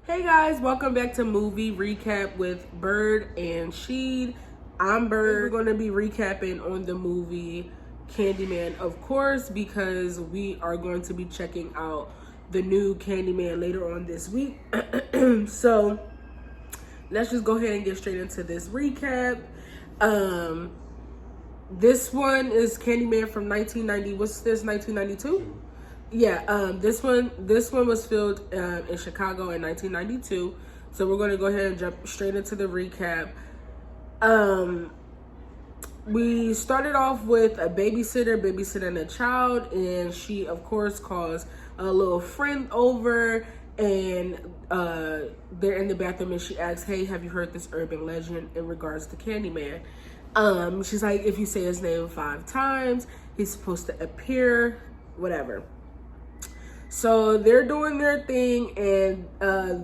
Hey guys, welcome back to Movie Recap with Bird and Sheed. I'm Bird. We're going to be recapping on the movie Candyman, of course, because we are going to be checking out the new Candyman later on this week. So let's just go ahead and get straight into this recap. This one is Candyman from 1990. What's this? 1992? Yeah, this one was filmed in Chicago in 1992. So we're going to go ahead and jump straight into the recap. We started off with a babysitter babysitting a child, and she, of course, calls a little friend over, and they're in the bathroom, and she asks, "Hey, have you heard this urban legend in regards to Candyman?" She's like, "If you say his name 5 times, he's supposed to appear, whatever." So they're doing their thing, and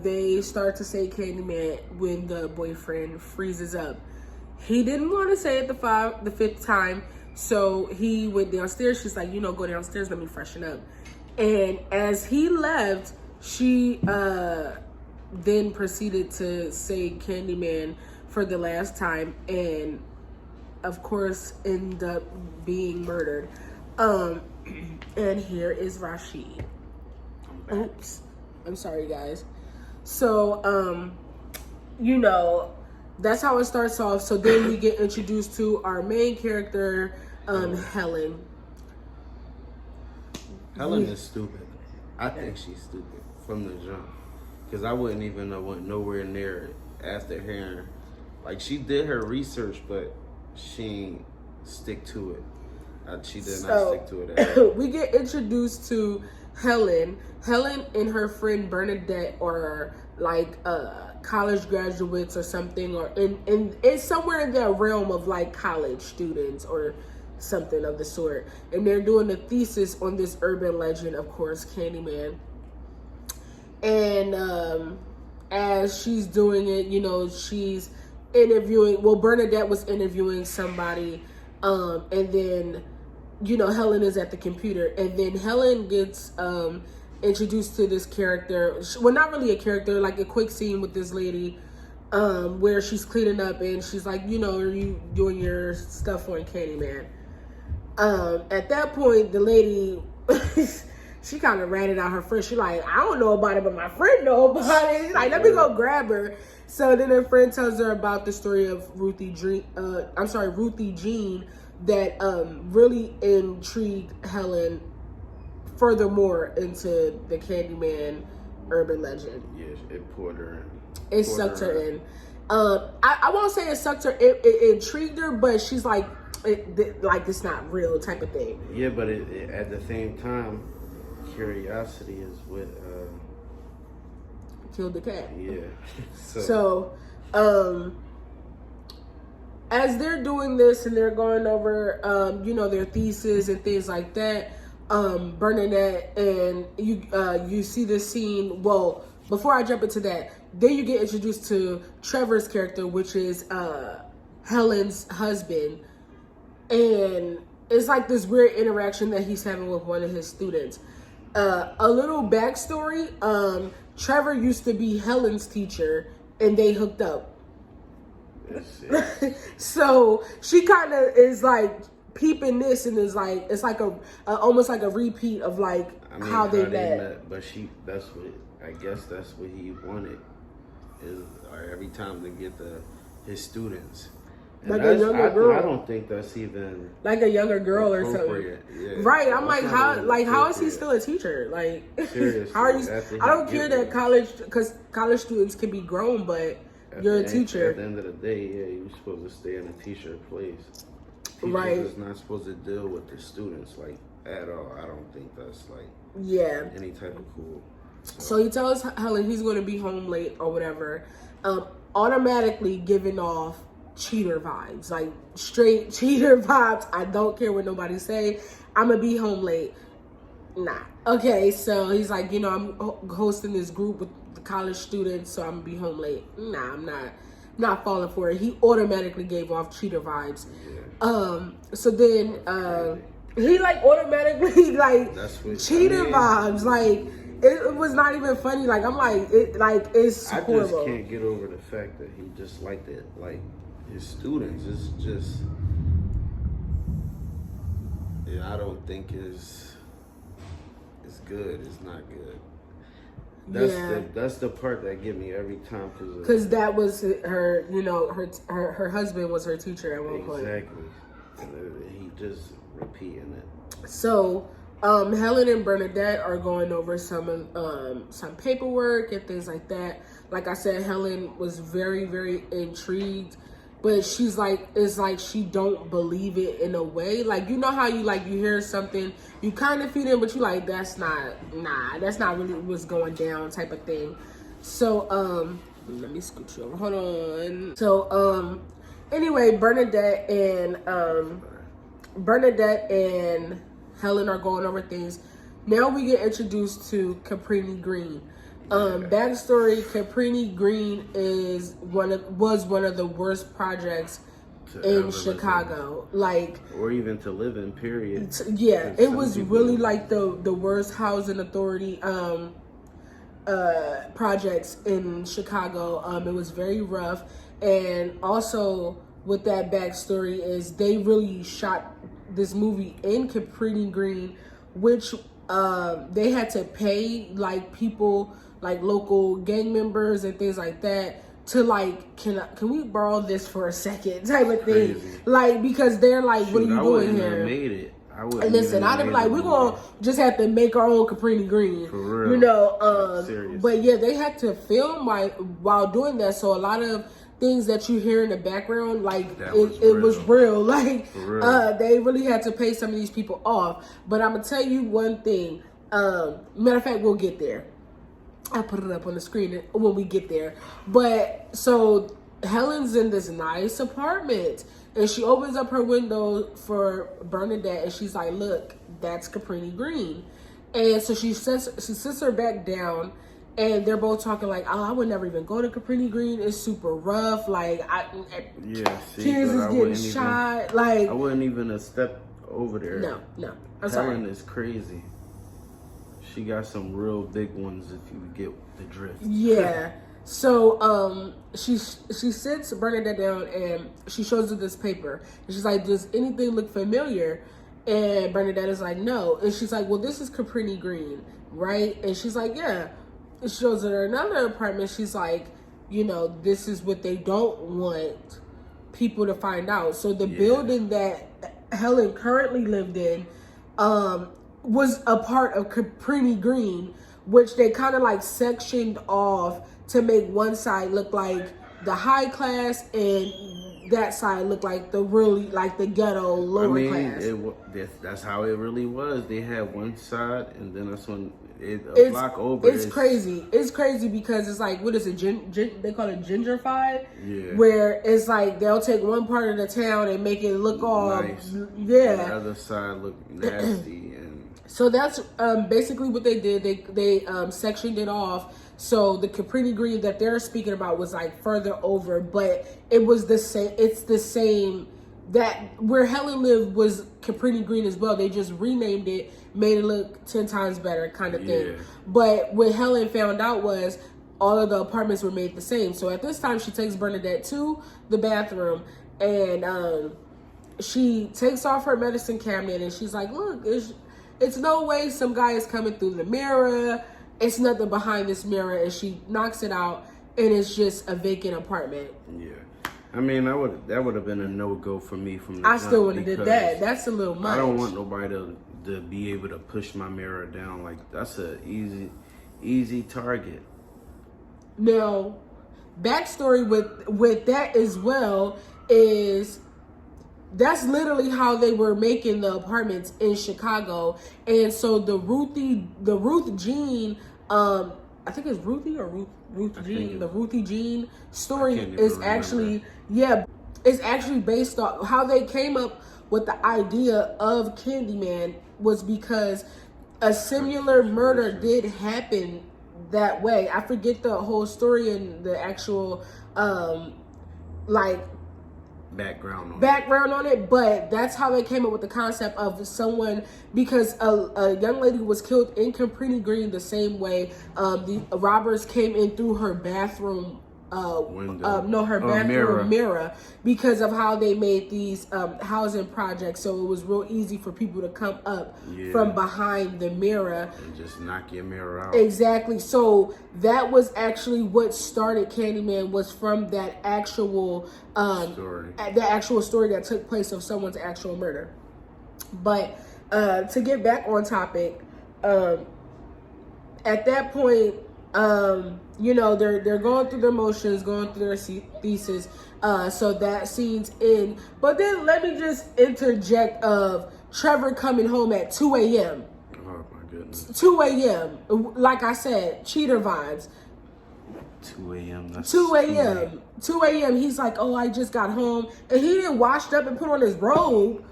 they start to say Candyman when the boyfriend freezes up. He didn't want to say it the 5th time, so he went downstairs. She's like, go downstairs, let me freshen up. And as he left, she then proceeded to say Candyman for the last time, and of course ended up being murdered. And here is Rashid. Oops, I'm sorry guys. So that's how it starts off. So then we get introduced to our main character, Helen. Helen is stupid. I think she's stupid from the jump, because I wouldn't even have went nowhere near it after hearing, like, she did her research, but she ain't stick to it. She did not stick to it at all. We get introduced to Helen. Helen and her friend Bernadette are like college graduates or something, or in it's somewhere in the realm of like college students or something of the sort, and they're doing a thesis on this urban legend, of course, Candyman. And as she's doing it, she's interviewing, Bernadette was interviewing somebody, and then Helen is at the computer, and then Helen gets introduced to this character. Well, not really a character, like a quick scene with this lady, where she's cleaning up, and she's like, are you doing your stuff on Candyman? At that point, the lady, she kind of ratted out her friend. She's like, I don't know about it, but my friend know about it. She's like, let me go grab her. So then her friend tells her about the story of Ruthie Jean, that really intrigued Helen furthermore into the Candyman urban legend. Yes, it poured her in. It sucked her in. I won't say it sucked her. It intrigued her, but she's like, it's not real type of thing. Yeah, but at the same time, curiosity is what killed the cat. Yeah. So as they're doing this and they're going over, their thesis and things like that, Bernadette, and you see this scene. Well, before I jump into that, then you get introduced to Trevor's character, which is Helen's husband, and it's like this weird interaction that he's having with one of his students. A little backstory: Trevor used to be Helen's teacher, and they hooked up. So she kind of is like peeping this, and is like, it's like a almost like a repeat of like how they met. But I guess that's what he wanted, is every time to get his students. And like a younger girl. I don't think that's even like a younger girl or something. Yeah. Right. I'm like, how is he still a teacher? Like, seriously, how are you? I don't care that because college students can be grown, but you're a teacher. At the end of the day, yeah, you're supposed to stay in a teacher place. Teachers right. is not supposed to deal with the students like at all. I don't think that's like any type of cool. So he tells Helen he's going to be home late or whatever, automatically giving off cheater vibes, like straight cheater vibes. I don't care what nobody say. I'm gonna be home late. Nah. Okay, so he's like, I'm hosting this group with the college students, so I'm gonna be home late. Nah, I'm not falling for it. He automatically gave off cheater vibes. Yeah. So then he like automatically like cheater vibes. Like it was not even funny. Like I'm like it's I horrible. just can't get over the fact that he just liked it, like his students. It's just, yeah, I don't think it's good. It's not good. That's the part that get me every time because that was her. You know, her husband was her teacher at one point. Exactly, and he just repeating it. So. Helen and Bernadette are going over some paperwork and things like that. Like I said, Helen was very, very intrigued, but she's like, it's like she don't believe it in a way. Like, you know how you hear something, you kind of feel it, but you like, that's not really what's going down type of thing. So, let me scoot you over. Hold on. So, anyway, Bernadette and Helen are going over things. Now we get introduced to Cabrini Green. Backstory: Cabrini Green was one of the worst projects in Chicago, or even to live in. Period. Yeah, it was really like the worst housing authority projects in Chicago. It was very rough, and also with that backstory is they really shot this movie in Cabrini Green, which they had to pay like people, like local gang members and things like that, to like, can we borrow this for a second type of thing. Crazy. Like, because they're like, what are you doing here? Made it. Listen, I'd be like, we're gonna just have to make our own Cabrini Green, for real. You know. But yeah, they had to film while doing that, so a lot of things that you hear in the background, like it was real. Like they really had to pay some of these people off. But I'm gonna tell you one thing. Matter of fact, we'll get there. I put it up on the screen when we get there. But so Helen's in this nice apartment, and she opens up her window for Bernadette, and she's like, "Look, that's Cabrini Green." And so she sits her back down. And they're both talking like, "Oh, I would never even go to Cabrini Green. It's super rough. Like, kids is getting shot. Like, I wouldn't even have stepped over there." No. I'm sorry. Helen is crazy. She got some real big ones if you get the drift. Yeah. So, she sits Bernadette down and she shows her this paper. And she's like, "Does anything look familiar?" And Bernadette is like, "No." And she's like, "Well, this is Cabrini Green, right?" And she's like, "Yeah." It shows her another apartment. She's like, you know, this is what they don't want people to find out. So the building that Helen currently lived in was a part of Cabrini Green, which they kind of like sectioned off to make one side look like the high class and that side looked like the really, like the ghetto lower class. That's how it really was. They had one side, and then that's when block over. It's crazy. It's crazy because it's like, what is it? They call it gentrified. Yeah. Where it's like they'll take one part of the town and make it look all nice. Yeah. The other side look nasty and. So that's basically what they did. They sectioned it off. So the Cabrini Green that they're speaking about was like further over, but it was the same. It's the same. That where Helen lived was Cabrini Green as well. They just renamed it, made it look 10 times better, kind of thing. Yeah. But what Helen found out was all of the apartments were made the same. So at this time, she takes Bernadette to the bathroom, and she takes off her medicine cabinet, and she's like, "Look, it's no way some guy is coming through the mirror. It's nothing behind this mirror." And she knocks it out, and it's just a vacant apartment. Yeah. I mean, that would have been a no-go for me from the I still would have did that. That's a little much. I don't want nobody to be able to push my mirror down. Like, that's a easy target. Now, backstory with that as well is that's literally how they were making the apartments in Chicago. And so the Ruth Jean, I think it's Ruthie or Ruth Jean. The Ruthie Jean story is actually it's actually based on how they came up with the idea of Candyman was because a similar murder did happen that way. I forget the whole story and the actual like background on it, but that's how they came up with the concept of someone, because a young lady was killed in Cabrini Green the same way. The robbers came in through her bathroom mirror, because of how they made these housing projects, so it was real easy for people to come up from behind the mirror and just knock your mirror out. Exactly. So that was actually what started Candyman, was from that actual story that took place of someone's actual murder. But to get back on topic, at that point, they're going through their motions, going through their thesis. So that scene's in. But then let me just interject of Trevor coming home at 2 a.m. Oh my goodness. 2 a.m. Like I said, cheater vibes. 2 a.m. That's 2 a.m. 2 a.m. He's like, oh, I just got home. And he didn't washed up and put on his robe.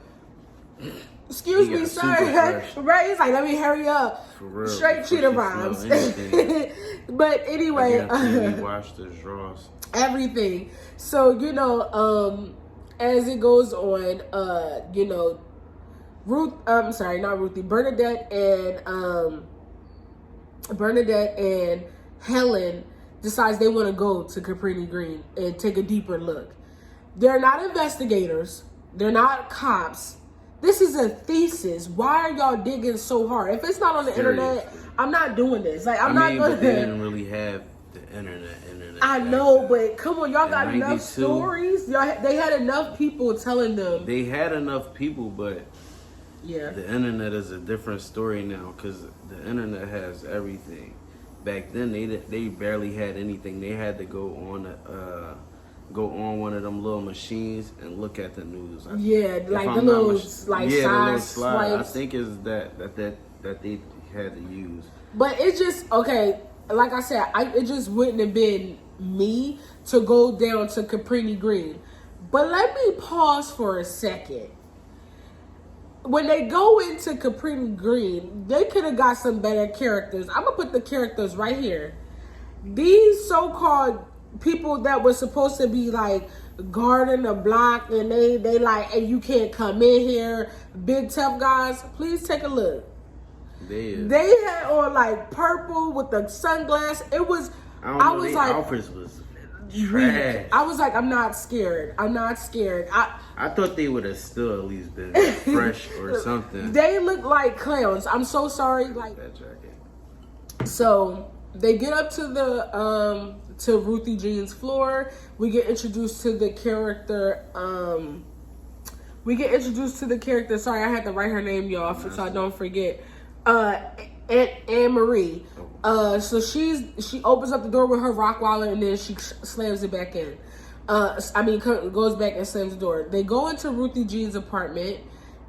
Excuse me, sir. Right? He's like, let me hurry up. For real. Straight cheater vibes. But anyway, he washed his drawers. Everything. So, as it goes on, Bernadette and Helen decides they want to go to Cabrini Green and take a deeper look. They're not investigators. They're not cops. This is a thesis. Why are y'all digging so hard? If it's not on the internet, I'm not doing this. Like, I'm not going to. They didn't really have the internet. I know, but come on, y'all got enough stories. They had enough people telling them. They had enough people, but yeah, the internet is a different story now, because the internet has everything. Back then, they barely had anything. They had to go on one of them little machines and look at the news. Yeah, like the little side swipes. I think is that they had to use. But it's just okay. Like I said, it just wouldn't have been me to go down to Cabrini Green. But let me pause for a second. When they go into Cabrini Green, they could have got some better characters. I'm gonna put the characters right here. These so-called people that were supposed to be like guarding the block, and they like, hey, you can't come in here, big tough guys. Please take a look. They had on like purple with the sunglasses. It was. I was like, outfits was trash. I was like, I'm not scared. I thought they would have still at least been fresh or something. They look like clowns. I'm so sorry. Like that jacket. So they get up to the to Ruthie Jean's floor. We get introduced to the character. Sorry, I had to write her name, y'all, so I don't forget. Anne Marie. So she opens up the door with her rock wallet, and then she slams it back in. Goes back and slams the door. They go into Ruthie Jean's apartment.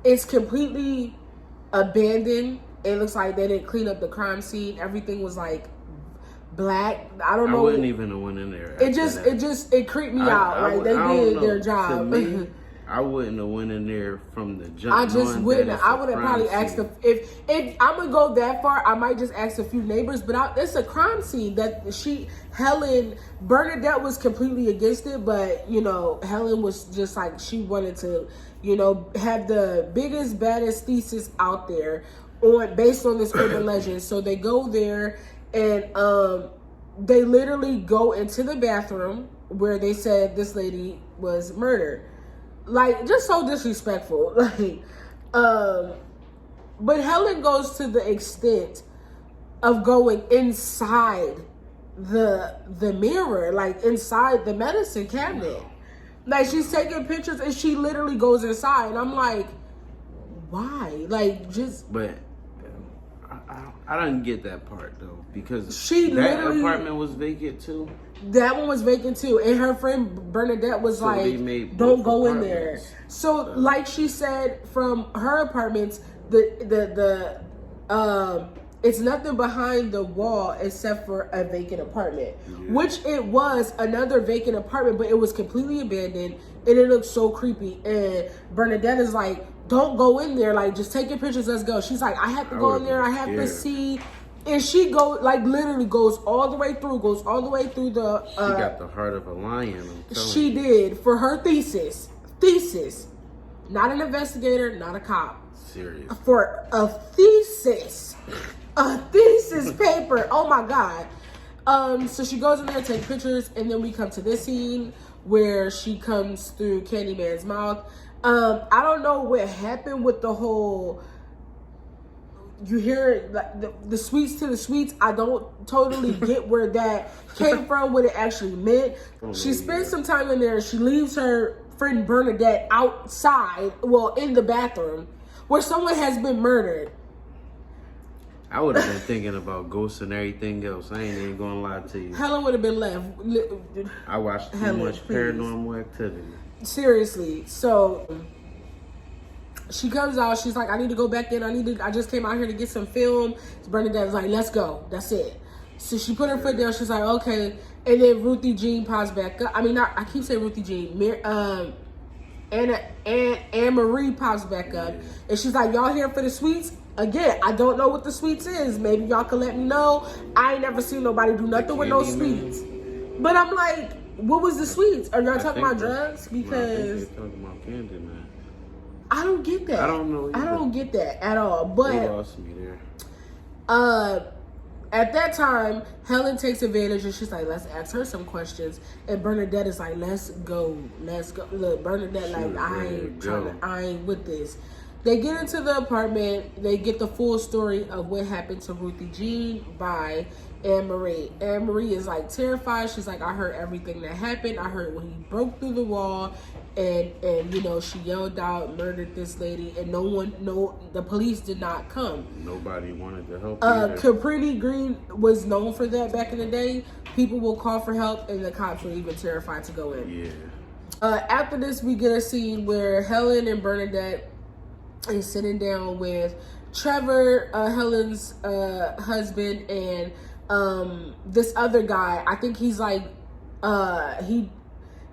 It's completely abandoned. It looks like they didn't clean up the crime scene. Everything was like black. I don't know. I wouldn't even have went in there. It creeped me out. Like they did their job. To me, I wouldn't have went in there from the jump. I just wouldn't. I would have probably asked if I'm gonna go that far. I might just ask a few neighbors. But it's a crime scene that Helen Bernadette was completely against it. But Helen was just like, she wanted to have the biggest, baddest thesis out there based on this urban legend. So they go there and they literally go into the bathroom where they said this lady was murdered. Like, just so disrespectful. Like, but Helen goes to the extent of going inside the mirror, like inside the medicine cabinet. Like, she's taking pictures and she literally goes inside. And I'm like, why? Like, just... But I didn't get that part, though, because that apartment was vacant, too. That one was vacant too, and her friend Bernadette was like, "Don't go in there." So, like she said, from her apartments, it's nothing behind the wall except for a vacant apartment, which it was another vacant apartment, but it was completely abandoned, and it looked so creepy. And Bernadette is like, "Don't go in there. Like, just take your pictures. Let's go." She's like, "I have to go in there. I have to see." And she literally goes all the way through the... she got the heart of a lion. She did, for her thesis. thesis. Not an investigator, not a cop. Serious. For a thesis. A thesis paper. Oh my God. So she goes in there, takes pictures, and then we come to this scene where she comes through Candyman's mouth. I don't know what happened with the whole, you hear like the sweets to the sweets. I don't totally get where that came from, what it actually meant. She spends some time in there. She leaves her friend Bernadette outside, well, in the bathroom, where someone has been murdered. I would have been thinking about ghosts and everything else. I ain't even gonna lie to you. Helen would have been left. I watched too Helen, much please. Paranormal Activity. Seriously. So she comes out. She's like, I need to go back in. I just came out here to get some film. So Bernadette's like, let's go. That's it. So she put her foot down. She's like, okay. And then Ruthie Jean pops back up. I mean, I keep saying Ruthie Jean. Anne Marie pops back up. And she's like, y'all here for the sweets? Again, I don't know what the sweets is. Maybe y'all can let me know. I ain't never seen nobody do nothing with no sweets. But I'm like, what was the sweets? Are y'all talking about drugs? Because I think they're talking about Candyman. I don't get that. I don't know either. I don't get that at all. But They lost me there. at that time, Helen takes advantage and she's like, let's ask her some questions. And Bernadette is like, let's go. Look, Bernadette, like, I ain't with this. They get into the apartment. They get the full story of what happened to Ruthie Jean by Anne Marie. Anne Marie is like terrified. She's like, I heard everything that happened. I heard when he broke through the wall and you know, she yelled out, murdered this lady, and the police did not come. Nobody wanted to help either. Capri Green was known for that back in the day. People will call for help and the cops were even terrified to go in. Yeah. After this, we get a scene where Helen and Bernadette is sitting down with Trevor, Helen's husband, and this other guy. I think he's like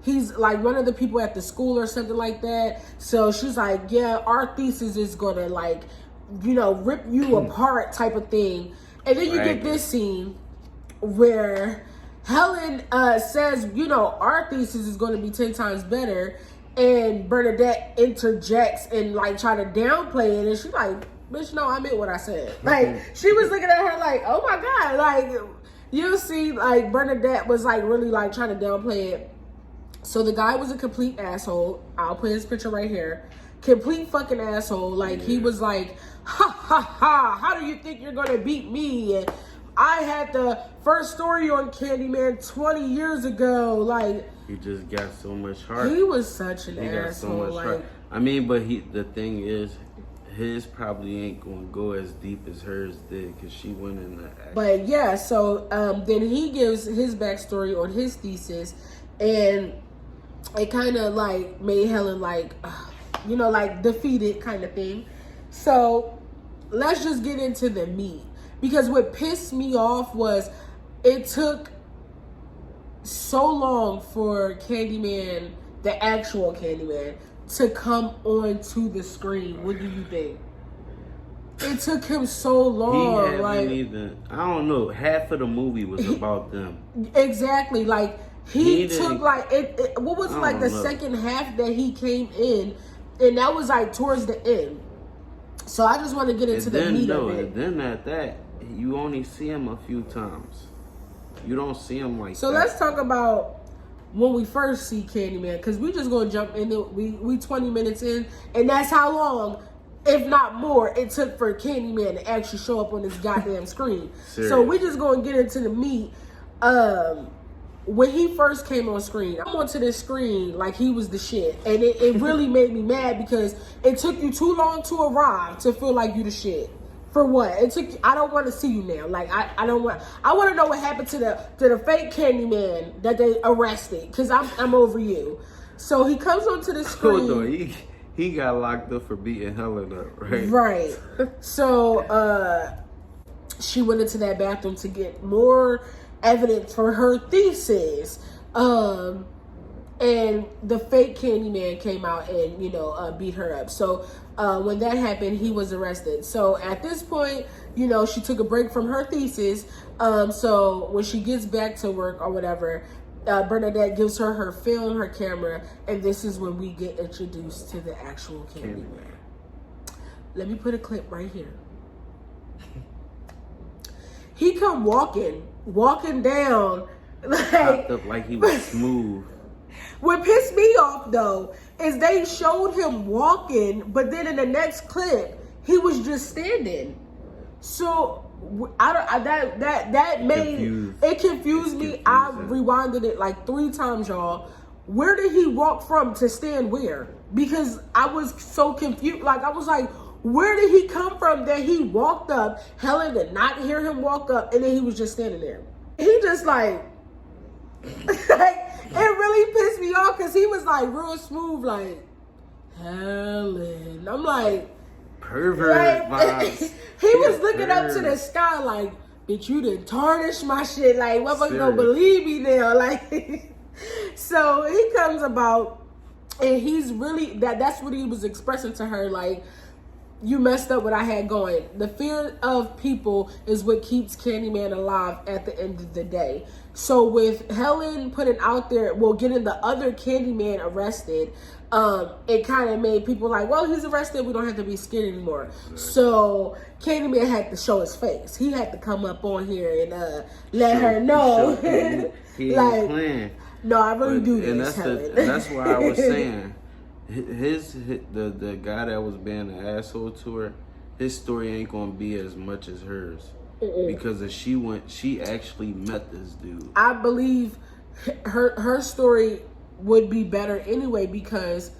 he's like one of the people at the school or something like that. So she's like, yeah, our thesis is gonna, like, you know, rip you apart type of thing. And then you get this scene where Helen says, you know, our thesis is going to be 10 times better. And Bernadette interjects and like try to downplay it. And she's like, bitch, no, I meant what I said. Like, she was looking at her like, oh my God. Like, you'll see, like, Bernadette was like really like trying to downplay it. So the guy was a complete asshole. I'll put his picture right here. Complete fucking asshole. Like, he was like, ha ha ha, how do you think you're gonna beat me? And I had the first story on Candyman 20 years ago. Like, he just got so much heart. he was such an He asshole. got so much like, heart. I mean, but the thing is, his probably ain't gonna go as deep as hers did, because she went in the action. But yeah, so then he gives his backstory on his thesis, and it kind of like made Helen like, you know, like defeated kind of thing. So let's just get into the meat, because what pissed me off was it took so long for Candyman, the actual Candyman, to come onto the screen. What do you think? It took him so long. He like, even, I don't know, half of the movie was about them. Exactly. Like, he took like what was like the know. second half that he came in, and that was like towards the end. So I just want to get into the meat of it. And then at that, you only see him a few times. You don't see him like so that. let's talk about when we first see Candyman, because we just gonna jump in. We 20 minutes in, and that's how long, if not more, it took for Candyman to actually show up on this goddamn screen. So we just gonna get into the meat. When he first came on screen, I went to this screen like he was the shit. And it really made me mad, because it took you too long to arrive to feel like you the shit. For what? It took. I don't want to see you now. Like, I don't want. I want to know what happened to the fake Candyman that they arrested, because I'm over you. So he comes onto the screen. Hold on, he got locked up for beating Helen up, right? Right. So she went into that bathroom to get more evidence for her thesis. And the fake Candyman came out and, you know, beat her up. So when that happened, he was arrested. So at this point, you know, she took a break from her thesis. So when she gets back to work or whatever, Bernadette gives her her film, her camera, and this is when we get introduced to the actual Candyman. Let me put a clip right here. He come walking down Popped up like he was smooth. What pissed me off though is they showed him walking, but then in the next clip he was just standing. So that made it confused me. I rewinded it like 3 times, y'all. Where did he walk from to stand where? Because I was so confused. Like I was like, where did he come from that he walked up? Helen did not hear him walk up, and then he was just standing there. He just like, it really pissed me off because he was like real smooth, like Helen. I'm like, pervert vibes. He was looking up to the sky like, bitch, you done tarnished my shit. Like, motherfucker don't believe me now. Like, so he comes about and he's really, that's what he was expressing to her. Like, you messed up what I had going. The fear of people is what keeps Candyman alive at the end of the day. So with Helen putting out there, well, getting the other Candyman arrested, it kind of made people like, well, he's arrested, we don't have to be scared anymore. Right. So Candyman had to show his face. He had to come up on here and let her know. He like, playing. No, I really do this, Helen. And that's why I was saying, the guy that was being an asshole to her, his story ain't gonna be as much as hers. Because if she actually met this dude. I believe her story would be better anyway because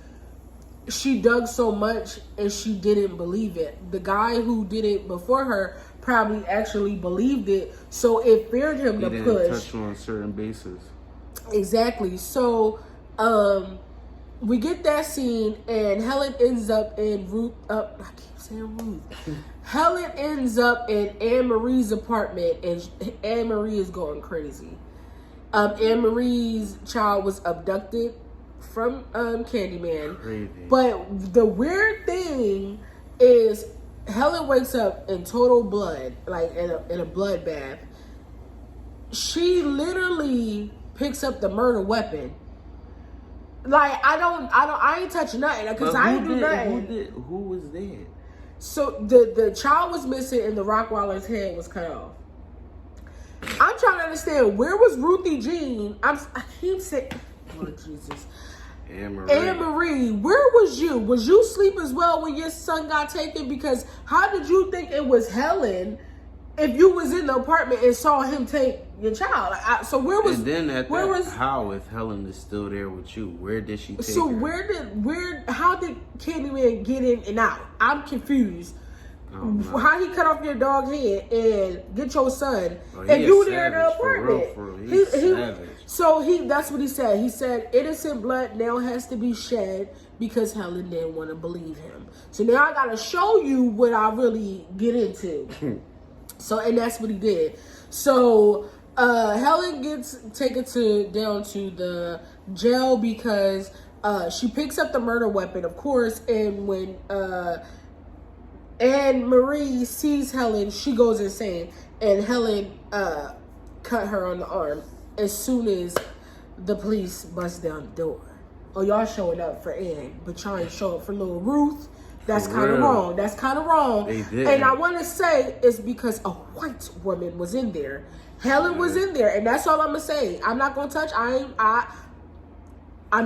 she dug so much and she didn't believe it. The guy who did it before her probably actually believed it, so it feared him to push. Touch on certain bases. Exactly. So we get that scene and Helen ends up in I keep saying Ruth. Helen ends up in Anne Marie's apartment and Anne Marie is going crazy. Anne Marie's child was abducted from Candyman. Crazy. But the weird thing is Helen wakes up in total blood, like in a bloodbath. She literally picks up the murder weapon. Like I ain't touching nothing because I ain't do nothing. Who was dead? So the child was missing and the Rockwaller's head was cut off. I'm trying to understand, where was Ruthie Jean? I keep saying, oh Jesus. Anne Marie, where was you? Was you asleep as well when your son got taken? Because how did you think it was Helen if you was in the apartment and saw him take your child? So where was? And then how if Helen is still there with you? Where did she take so her? How did Candyman get in and out? I'm confused. How he cut off your dog head and get your son and you there in the apartment? For real. He's savage. So that's what he said. He said innocent blood now has to be shed because Helen didn't want to believe him. So now I gotta show you what I really get into. So and that's what he did. So Helen gets taken down to the jail because she picks up the murder weapon, of course, and when Anne Marie sees Helen, she goes insane, and Helen cut her on the arm as soon as the police bust down the door. Oh, y'all showing up for Anne, but y'all ain't show up for little Ruth. That's kind of wrong. That's kind of wrong. They did. And I want to say it's because a white woman was in there. Helen was in there, and that's all I'm gonna say. I'm not gonna touch. I'm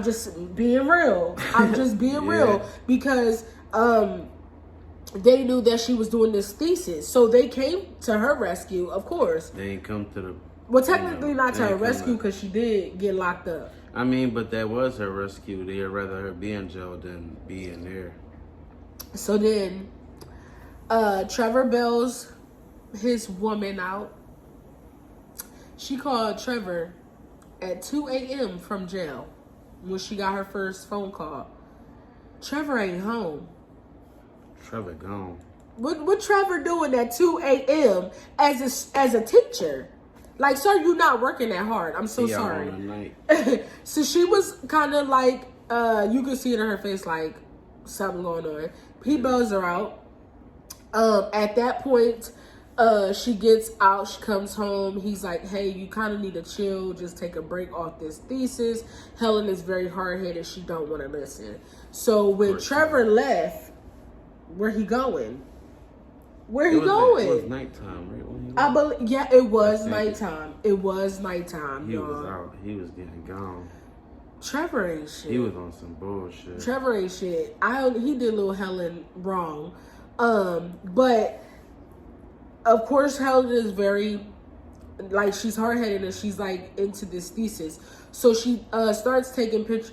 just being real. I'm just being real because they knew that she was doing this thesis, so they came to her rescue. Of course, they ain't come to the. Well, technically not to her rescue because she did get locked up. I mean, but that was her rescue. They'd rather her be in jail than be in there. So then, Trevor bails his woman out. She called Trevor at 2 a.m. from jail when she got her first phone call. Trevor ain't home. Trevor gone. What Trevor doing at 2 a.m. as a teacher? Like, sir, you not working that hard. I'm so sorry. So she was kind of like, you could see it in her face, like something going on. He bails her out. At that point, She gets out, she comes home. He's like, hey, you kind of need to chill, just take a break off this thesis. Helen is very hard-headed. She don't want to listen. So when Trevor left, where he going? Where he going? It was nighttime, right? When he I believe, yeah, it was nighttime. It was nighttime. He was out. He was getting gone. Trevor ain't shit. He was on some bullshit. Trevor ain't shit. He did little Helen wrong. But of course Helen is very, like, she's hard-headed and she's like into this thesis. So she starts taking pictures.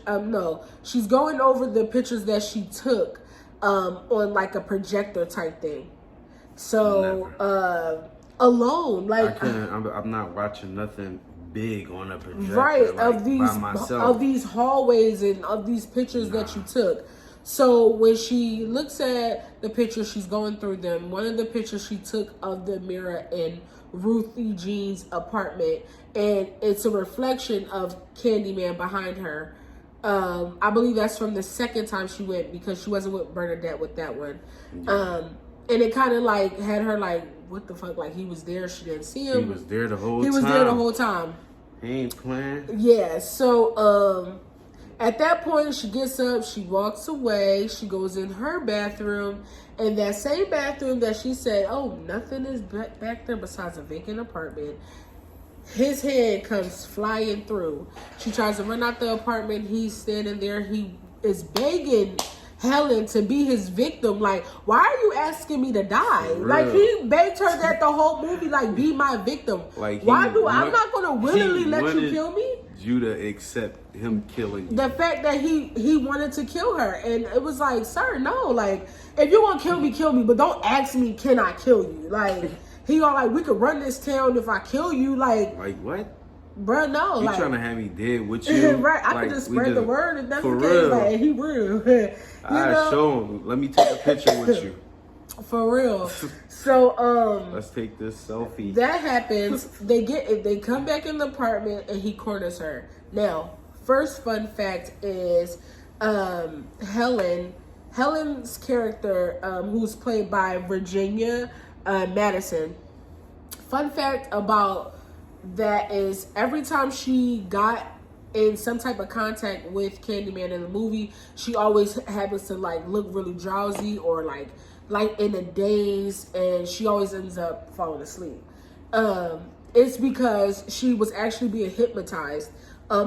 She's going over the pictures that she took on like a projector type thing. So alone, like, I'm not watching nothing big on a projector, right? Like, of these hallways and of these pictures that you took. So when she looks at the pictures, she's going through them. One of the pictures she took of the mirror in Ruthie Jean's apartment, and it's a reflection of Candyman behind her. I believe that's from the second time she went, because she wasn't with Bernadette with that one. Yeah. And it kind of like had her like, what the fuck? Like, he was there, she didn't see him. He was there the whole time. He was there the whole time. He ain't playing. Yeah, so at that point, she gets up, she walks away, she goes in her bathroom, and that same bathroom that she said, oh, nothing is back there besides a vacant apartment, his head comes flying through. She tries to run out the apartment. He's standing there. He is begging Helen to be his victim. Like, why are you asking me to die? Like, he begged her that the whole movie, like, be my victim. Like, I'm not gonna willingly let you kill me. You to accept him killing you. The fact that he wanted to kill her, and it was like, sir, no. Like, if you want to kill me, but don't ask me, can I kill you? Like, he all like, we could run this town if I kill you. Like what? Bruh, no. You trying to have me dead with you? Right. I could just spread the word if that's the case. Like, he real. I show him. Let me take a picture with you. For real. So let's take this selfie. That happens. They come back in the apartment and he corners her. Now, first fun fact is Helen's character, who's played by Virginia Madison. Fun fact about that is every time she got in some type of contact with Candyman in the movie, she always happens to like look really drowsy or like in a daze, and she always ends up falling asleep. It's because she was actually being hypnotized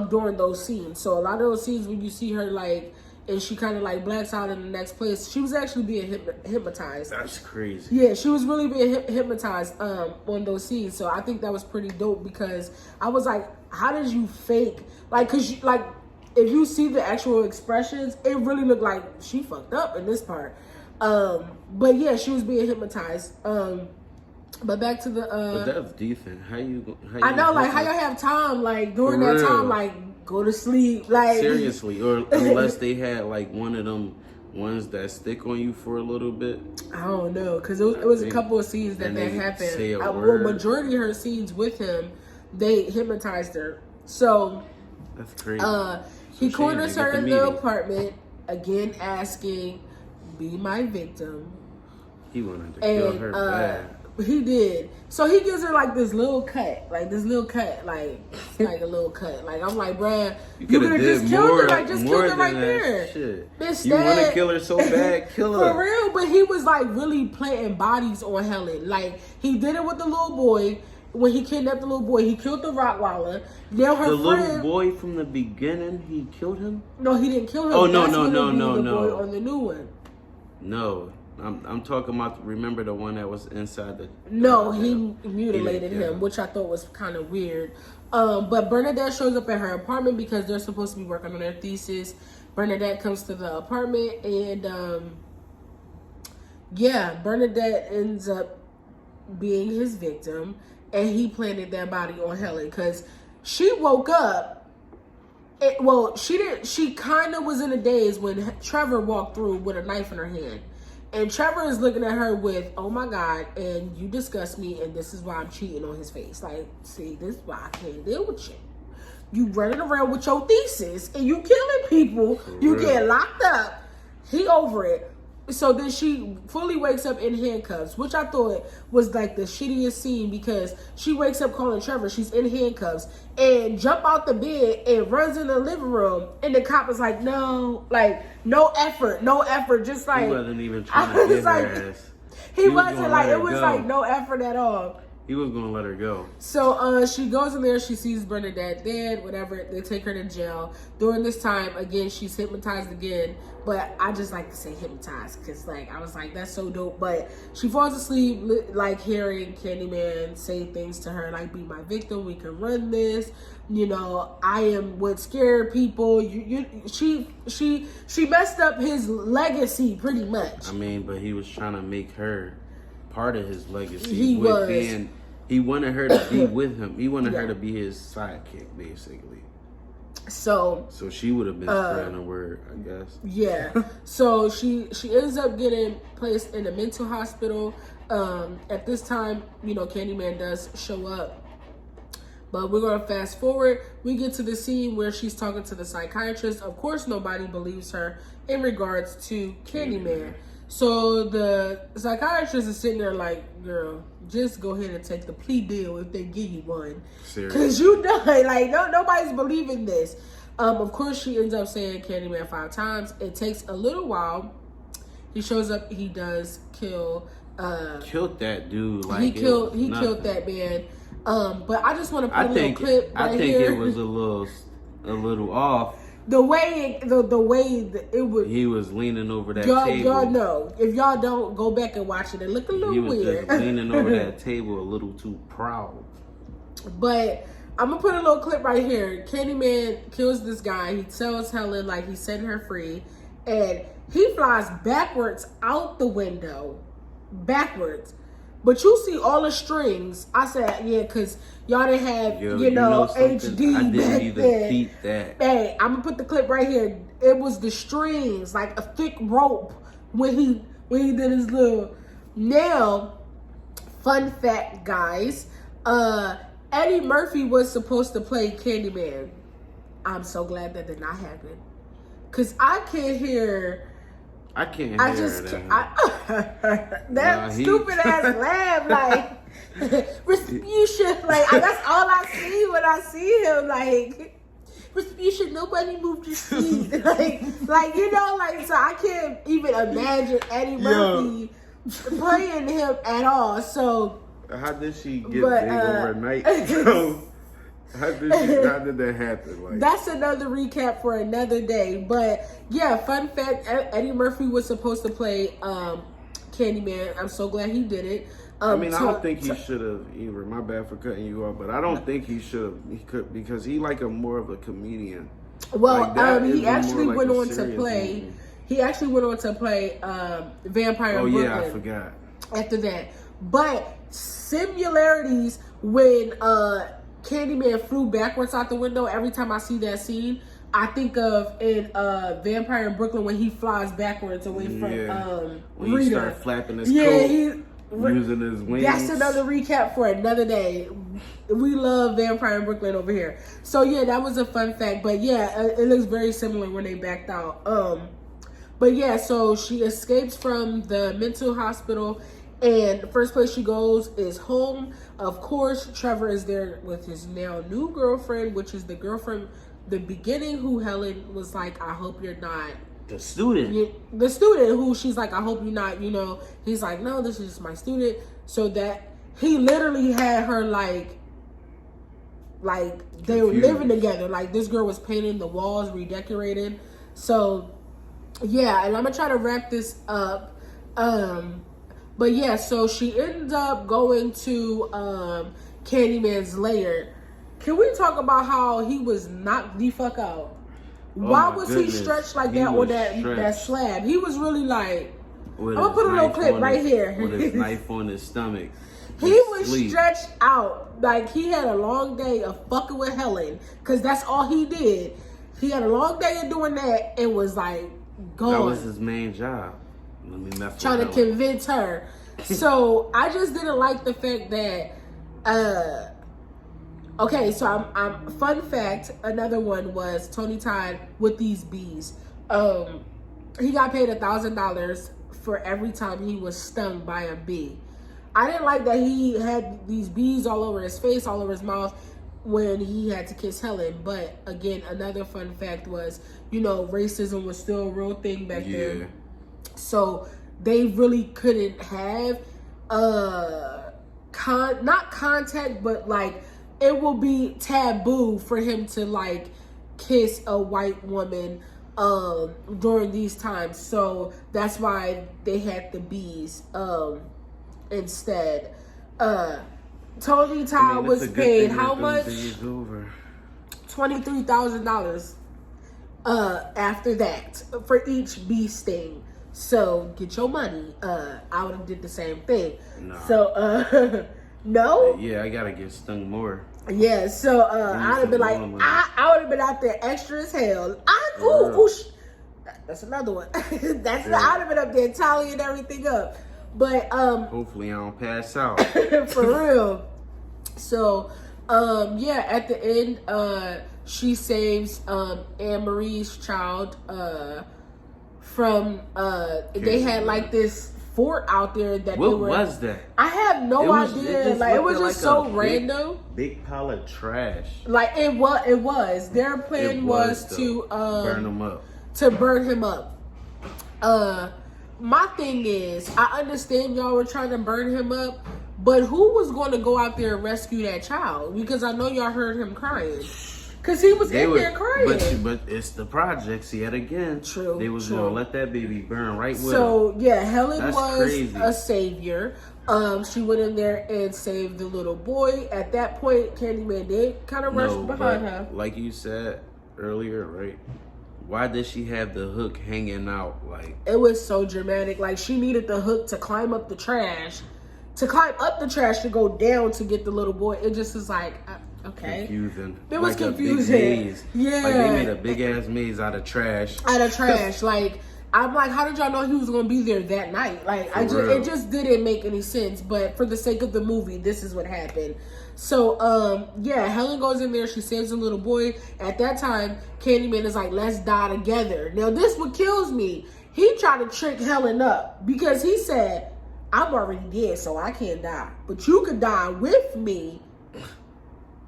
during those scenes. So a lot of those scenes when you see her like, and she kind of like blacks out in the next place, she was actually being hypnotized. That's crazy. Yeah, she was really being hypnotized on those scenes. So I think that was pretty dope, because I was like, how did you fake? Like, cause if you see the actual expressions, it really looked like she fucked up in this part. But yeah, she was being hypnotized. But back to the but that's decent. How you I know, like, how y'all have time, like, during that time, like, go to sleep, like, seriously, or unless they had like one of them ones that stick on you for a little bit. I don't know, because it was a couple of scenes that happened. Well, majority of her scenes with him, they hypnotized her. So that's crazy. He corners her in the apartment again, asking, "Be my victim." He wanted to kill her bad. He did. So he gives her like this little cut, like a little cut. Like, I'm like, bruh, you could have just killed her, like, just killed her right there. Shit. You want to kill her so bad, kill her. For real, but he was like really planting bodies on Helen. Like, he did it with the little boy. When he kidnapped the little boy, he killed the Rottweiler. Now her little boy from the beginning, he killed him? No, he didn't kill him. Oh, no. Boy on the new one. No. I'm talking about, remember the one that was inside the... No, he mutilated him, which I thought was kind of weird. But Bernadette shows up at her apartment because they're supposed to be working on their thesis. Bernadette comes to the apartment, and Bernadette ends up being his victim, and he planted that body on Helen because she woke up. She didn't. She kind of was in a daze when Trevor walked through with a knife in her hand. And Trevor is looking at her with, oh my God, and you disgust me, and this is why I'm cheating on his face. Like, see, this is why I can't deal with you. You running around with your thesis, and you killing people. You get locked up. He over it. so then she fully wakes up in handcuffs, which I thought was like the shittiest scene because she wakes up calling Trevor. She's in handcuffs and jump out the bed and runs in the living room. And the cop is like, no, like no effort, just like he wasn't even trying to get like, her ass. He wasn't like it was go. Like no effort at all. He was gonna let her go. So she goes in there, she sees Bernadette dead, whatever. They take her to jail. During this time, again, she's hypnotized again. But I just like to say hypnotized because, like, I was like, that's so dope. But she falls asleep, like, hearing Candyman say things to her, like, be my victim, we can run this. You know, I am what scared people. She messed up his legacy pretty much. I mean, but he was trying to make her part of his legacy. He wanted her to be with him. He wanted her to be his sidekick, basically. So she would have been spreading the word, I guess. Yeah. So she ends up getting placed in a mental hospital. At this time, you know, Candyman does show up. But we're going to fast forward. We get to the scene where she's talking to the psychiatrist. Of course, nobody believes her in regards to Candyman. So the psychiatrist is sitting there like, girl, just go ahead and take the plea deal if they give you one. Because you know, like, nobody's believing this. Of course, she ends up saying Candyman 5 times. It takes a little while. He shows up. He does kill. Killed that dude. Like he killed that man. But I just want to put a little clip right here. I think it was a little off. The way it would. He was leaning over that table. Y'all know. If y'all don't, go back and watch it. It looked a little weird. He was just leaning over that table a little too proud. But I'm going to put a little clip right here. Candyman kills this guy. He tells Helen, like, he's setting her free. And he flies backwards out the window. Backwards. But you see all the strings. I said, yeah, because y'all didn't have, you know HD I didn't back even then. peep that. Hey, I'm going to put the clip right here. It was the strings, like a thick rope when he did his little... Now, fun fact, guys. Eddie Murphy was supposed to play Candyman. I'm so glad that did not happen. Because I can't hear... that stupid ass laugh, like Respucia, like that's all I see when I see him, like Respucia, nobody moved your seat, like you know, like so I can't even imagine Eddie Murphy playing him at all. So how did she get big overnight? How did that happen? Like, that's another recap for another day. But yeah, fun fact: Eddie Murphy was supposed to play Candyman. I'm so glad he did it. I mean, I don't think he should have either. My bad for cutting you off, but I don't think he should have. He could because he like more of a comedian. Well, he actually went on to play. Movie. He actually went on to play Vampire. Oh Brooklyn yeah, I forgot. After that, but similarities when Candyman flew backwards out the window. Every time I see that scene, I think of in Vampire in Brooklyn when he flies backwards away from when Rita. He started flapping his coat, using his wings. That's another recap for another day. We love Vampire in Brooklyn over here. So yeah, that was a fun fact. But yeah, it looks very similar when they backed out. But yeah, so she escapes from the mental hospital. And the first place she goes is home. Of course, Trevor is there with his now new girlfriend, which is the girlfriend, the beginning, who Helen was like, I hope you're not. The student. The student who she's like, I hope you're not, you know. He's like, no, this is just my student. So that he literally had her like they were living together. Like this girl was painting the walls, redecorating. So yeah, and I'm going to try to wrap this up. But yeah, so she ends up going to Candyman's lair. Can we talk about how he was knocked the fuck out? Why was he stretched like that on that slab? He was really like... I'm going to put a little clip right here. With his knife on his stomach. He was stretched out. Like he had a long day of fucking with Helen. Because that's all he did. He had a long day of doing that and was like gone. That was his main job. Trying to convince her. So I just didn't like the fact that okay, so I'm fun fact, another one was Tony Todd with these bees. He got paid $1,000 for every time he was stung by a bee. I didn't like that he had these bees all over his face, all over his mouth when he had to kiss Helen. But again, another fun fact was, racism was still a real thing back then. So they really couldn't have not contact, but like it will be taboo for him to like kiss a white woman during these times. So that's why they had the bees instead. Tony Todd was paid how much? $23,000 after that for each bee sting. So get your money. I would have did the same thing. Nah. So no. Yeah, I gotta get stung more. Yeah. So I'd have been like, I would have been out there extra as hell. That's another one. I'd have been up there tallying everything up. But hopefully I don't pass out. For real. So at the end, she saves Anne Marie's child from they had like this fort out there that what was that? I have no idea. It was just so random. Big pile of trash. Like it was. Their plan was to burn him up. To burn him up. My thing is, I understand y'all were trying to burn him up, but who was going to go out there and rescue that child? Because I know y'all heard him crying. Because he was there crying. But it's the projects yet again. True. They was going to let that baby burn right with him. So, yeah, Helen That's was crazy. A savior. She went in there and saved the little boy. At that point, Candyman did kind of rush behind her. Like you said earlier, right? Why did she have the hook hanging out? Like, it was so dramatic. Like, she needed the hook to climb up the trash. To go down to get the little boy. It just is like, okay. Confusing. It was confusing. Yeah. Like, they made a big-ass maze out of trash. Like, I'm like, how did y'all know he was going to be there that night? Like, it just didn't make any sense. But for the sake of the movie, this is what happened. So, Helen goes in there. She saves the little boy. At that time, Candyman is like, let's die together. Now, this what kills me. He tried to trick Helen up because he said, I'm already dead, so I can't die. But you could die with me.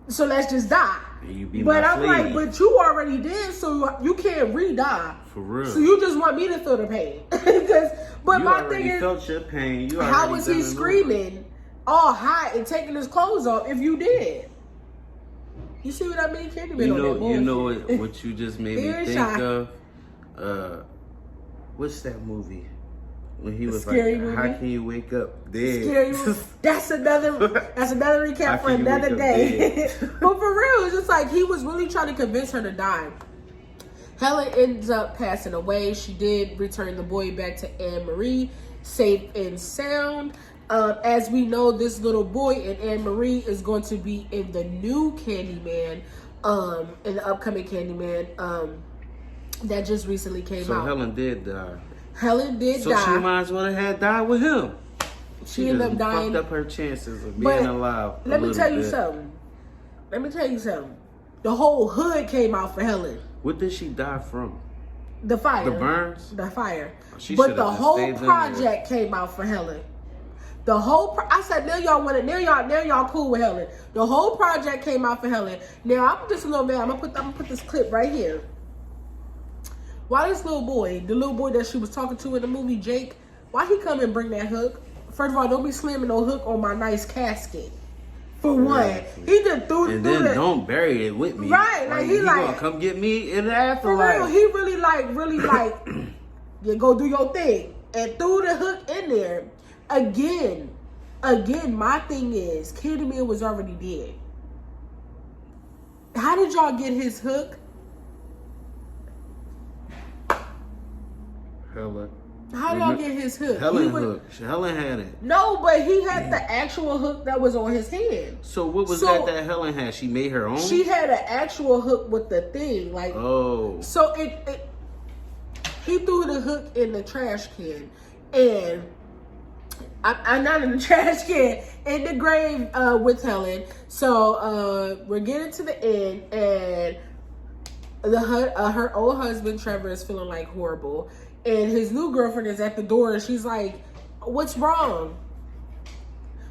So let's just die. But I'm like, but you already dead, so you can't re-die. For real. So you just want me to feel the pain. But my thing is, felt your pain. How was he screaming all hot and taking his clothes off if you did? You see what I mean? Candyman on that bullshit. You know what you just made me think of? What's that movie? When he was Scary like, movie? how can you wake up dead? Scary movie. That's another recap for another day. But for real, it's just like he was really trying to convince her to die. Helen ends up passing away. She did return the boy back to Anne Marie, safe and sound. As we know, this little boy and Anne Marie is going to be in the new Candyman, in the upcoming Candyman that just recently came out. So Helen did die. Helen did die. So she might as well have died with him. She ended up dying. Fucked up her chances of being alive. Let me tell you something. The whole hood came out for Helen. What did she die from? The fire. The burns? The fire. But the whole project came out for Helen. The whole I said, now y'all cool with Helen. The whole project came out for Helen. Now I'm just a little man. I'm gonna put this clip right here. Why this little boy, the little boy that she was talking to in the movie, Jake, why he come and bring that hook? First of all, don't be slamming no hook on my nice casket. For one, he just threw and then don't bury it with me. Right, like he gonna come get me in the afterlife. For real, he really like, yeah, go do your thing and threw the hook in there. Again, my thing is, Candyman was already dead. How did y'all get his hook? Helen. How y'all get his hook? Helen had it. No, but he had the actual hook that was on his hand. So what was that Helen had? She made her own? She had an actual hook with the thing. Like, oh. So he threw the hook in the trash can. And I'm not in the trash can, in the grave with Helen. So we're getting to the end, and her old husband Trevor is feeling like horrible, and his new girlfriend is at the door, and she's like, "What's wrong?"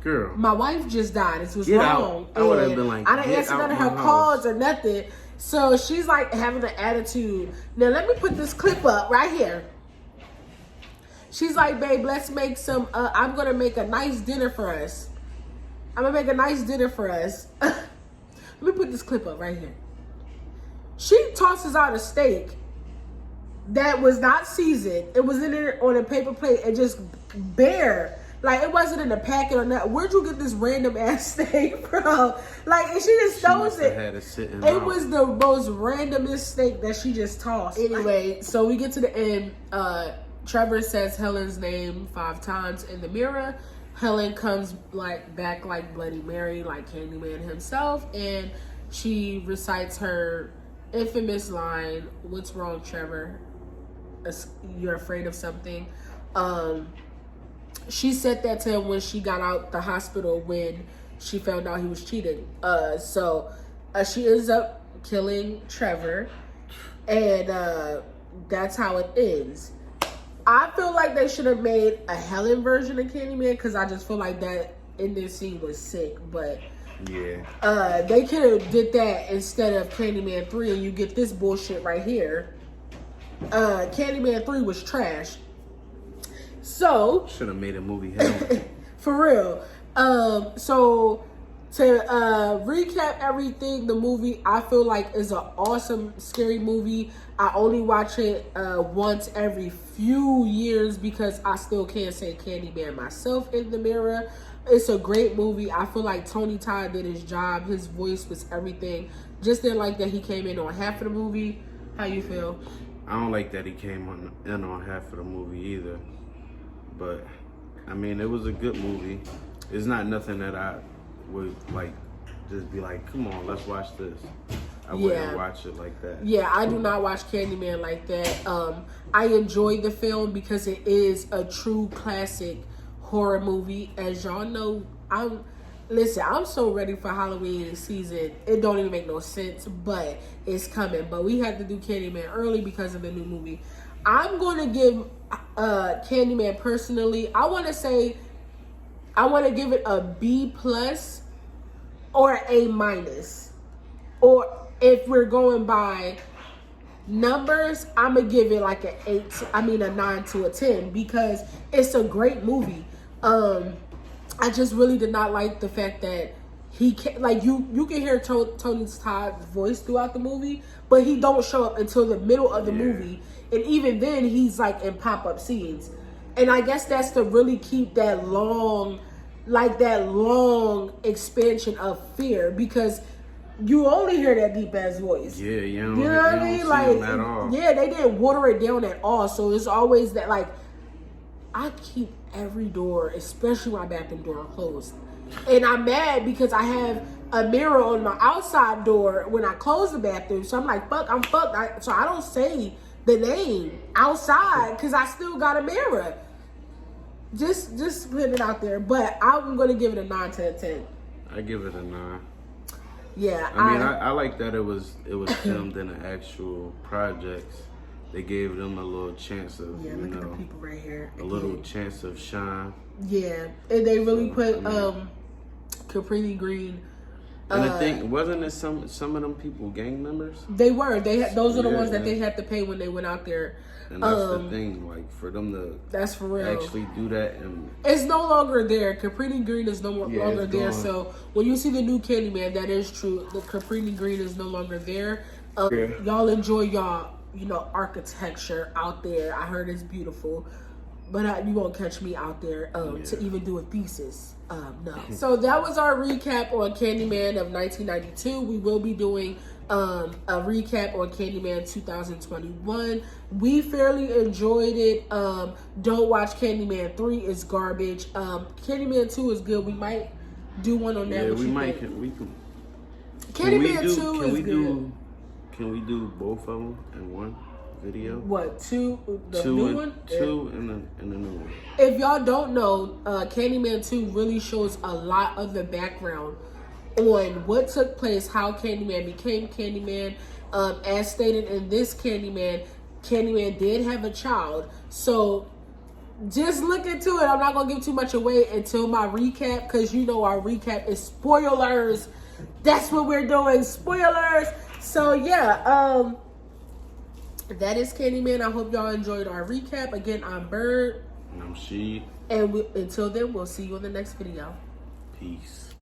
Girl, my wife just died. This was get wrong. Out. I would have been like, I didn't answer none of her calls or nothing. So she's like having an attitude. Now let me put this clip up right here. She's like, babe, let's make some, I'm going to make a nice dinner for us. I'm going to make a nice dinner for us. Let me put this clip up right here. She tosses out a steak that was not seasoned. It was in there on a paper plate and just bare. Like, it wasn't in a packet or nothing. Where'd you get this random ass steak from? Like, and she just throws it. It was the most randomest steak that she just tossed. Anyway, so we get to the end. Trevor says Helen's name 5 times in the mirror. Helen comes back like Bloody Mary, like Candyman himself, and she recites her infamous line, "What's wrong, Trevor? You're afraid of something." She said that to him when she got out the hospital when she found out he was cheating. So she ends up killing Trevor, and that's how it ends. I feel like they should have made a Helen version of Candyman because I just feel like that ending scene was sick. But yeah, they could have did that instead of Candyman 3, and you get this bullshit right here. Candyman 3 was trash. So should have made a movie Helen. For real. So to recap everything, the movie I feel like is an awesome scary movie. I only watch it once every few years because I still can't say Candyman myself in the mirror. It's a great movie. I feel like Tony Todd did his job. His voice was everything. Just didn't like that he came in on half of the movie. How you feel? I don't like that he came in on half of the movie either. But I mean, it was a good movie. It's not nothing that I would like just be like, come on, let's watch this. I wouldn't watch it like that. Yeah, I do not watch Candyman like that. I enjoy the film because it is a true classic horror movie. As y'all know, I'm so ready for Halloween season. It don't even make no sense, but it's coming. But we had to do Candyman early because of the new movie. I'm going to give Candyman personally, I want to give it a B+ or A-. Or if we're going by numbers, I'm going to give it like a 9 to a 10 because it's a great movie. I just really did not like the fact that he can't, like you can hear Tony Todd's voice throughout the movie, but he don't show up until the middle of the movie. And even then, he's like in pop-up scenes. And I guess that's to really keep that long expansion of fear because you only hear that deep-ass voice. Yeah, you know what I mean? Like, at all. Yeah, they didn't water it down at all. So it's always that, like, I keep every door, especially my bathroom door, closed. And I'm mad because I have a mirror on my outside door when I close the bathroom. So I'm like, I'm fucked. So I don't say the name outside because I still got a mirror. Just putting it out there. But I'm going to give it a 9 to a 10. I give it a 9. Yeah. I mean, I like that it was filmed in an actual projects. They gave them a little chance of, look at the people right here. A little chance of shine. Yeah. And they really put Caprini Green. And the thing, wasn't it some of them people gang members? They were. Those are the ones that they had to pay when they went out there. And that's the thing, like for them to that's for real. Actually do that, and it's no longer there. Caprini Green is no longer there. So when you see the new Candyman, that is true. The Caprini Green is no longer there. Y'all enjoy y'all architecture out there. I heard it's beautiful. But you won't catch me out there to even do a thesis. No. So that was our recap on Candyman of 1992. We will be doing a recap on Candyman 2021. We fairly enjoyed it. Don't watch Candyman 3. It's garbage. Candyman 2 is good. We might do one on that. Yeah, we might. Candyman 2 is good. Can we do both of them in one video? What, 2? The new one? 2 and the new one. If y'all don't know, Candyman 2 really shows a lot of the background on what took place, how Candyman became Candyman. As stated in this Candyman, Candyman did have a child. So just look into it. I'm not gonna give too much away until my recap, because you know our recap is spoilers. That's what we're doing, spoilers. So yeah, that is Candyman. I hope y'all enjoyed our recap. Again, I'm Bird. And I'm She. And until then, we'll see you in the next video. Peace.